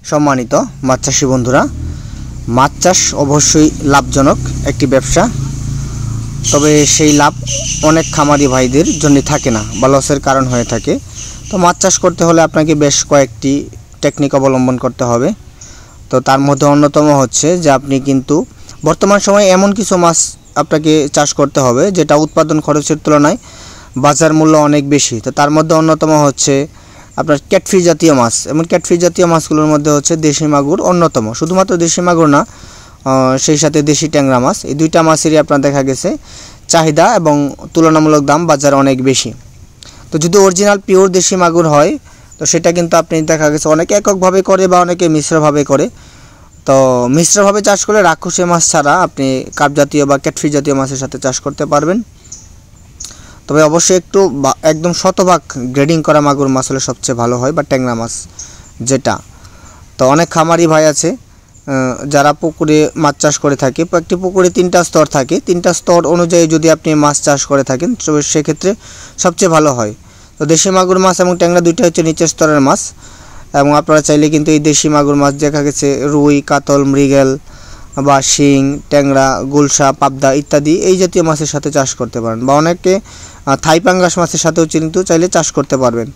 সম্মানিত মাছ চাষী বন্ধুরা, মাছ চাষ অবশ্যই লাভজনক একটি ব্যবসা। তবে সেই লাভ অনেক খামারি ভাইদের জন্য থাকে না বা লসের কারণ হয়ে থাকে। তো মাছ চাষ করতে হলে আপনাকে বেশ কয়েকটি টেকনিক অবলম্বন করতে হবে। তো তার মধ্যে অন্যতম হচ্ছে যে আপনি কিন্তু বর্তমান সময়ে এমন কিছু মাছ আপনাকে চাষ করতে হবে যেটা উৎপাদন খরচের তুলনায় বাজার মূল্য অনেক বেশি। তো তার মধ্যে অন্যতম হচ্ছে আপনার ক্যাটফিশ জাতীয় মাছ। এবং ক্যাটফিশ জাতীয় মাছগুলোর মধ্যে হচ্ছে দেশি মাগুর অন্যতম, শুধুমাত্র দেশি মাগুর না, সেই সাথে দেশি ট্যাংরা মাছ, এই দুইটা মাছেরই আপনার দেখা গেছে চাহিদা এবং তুলনামূলক দাম বাজারে অনেক বেশি। তো যদি অরিজিনাল পিওর দেশি মাগুর হয় তো সেটা কিন্তু আপনি দেখা গেছে অনেকে এককভাবে করে বা অনেকে মিশ্রভাবে করে। তো মিশ্রভাবে চাষ করলে রাক্ষসী মাছ ছাড়া আপনি কার্প জাতীয় বা ক্যাটফিশ জাতীয় মাছের সাথে চাষ করতে পারবেন। তবে অবশ্যই একদম শতভাগ গ্রেডিং করা মাগুর মাছ হলে সবচেয়ে ভালো হয়, বা ট্যাংরা মাছ যেটা। তো অনেক খামারি ভাই আছে যারা পুকুরে মাছ চাষ করে থাকে। একটি পুকুরে 3টা স্তর থাকে, 3টা স্তর অনুযায়ী যদি আপনি মাছ চাষ করে থাকেন তবে সেক্ষেত্রে সবচেয়ে ভালো হয়। তো দেশি মাগুর মাছ এবং ট্যাংরা দুইটা হচ্ছে নিচের স্তরের মাছ। এবং আপনারা চাইলে কিন্তু এই দেশি মাগুর মাছ দেখা গেছে রুই, কাতল, মৃগেল বা শিং, ট্যাংরা, গুলশা, পাবদা ইত্যাদি এই জাতীয় মাছের সাথে চাষ করতে পারেন, বা অনেকে থাই পাঙ্গাস মাছের সাথেও কিন্তু চাইলে চাষ করতে পারবেন।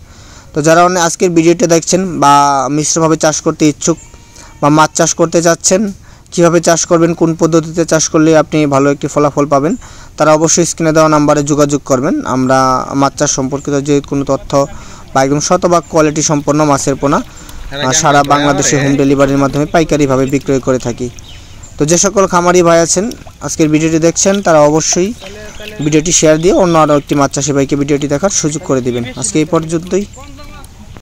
তো যারা আজকের ভিডিওটা দেখছেন বা মিশ্রভাবে চাষ করতে ইচ্ছুক বা মাছ চাষ করতে চাচ্ছেন, কীভাবে চাষ করবেন, কোন পদ্ধতিতে চাষ করলে আপনি ভালো একটি ফলাফল পাবেন, তারা অবশ্যই স্ক্রিনে দেওয়া নাম্বারে যোগাযোগ করবেন। আমরা মাছ চাষ সম্পর্কিত যে কোনো তথ্য বা একদম শতভাগ কোয়ালিটি সম্পন্ন মাছের পোনা সারা বাংলাদেশে হোম ডেলিভারির মাধ্যমে পাইকারিভাবে বিক্রয় করে থাকি। তো যে সকল খামারি ভাই আছেন আজকের ভিডিওটি দেখছেন তারা অবশ্যই ভিডিওটি শেয়ার দিয়ে অন্য আরও একটি মাছ চাষি ভাইকে ভিডিওটি দেখার সুযোগ করে দিবেন। আজকে এই পর্যন্তই।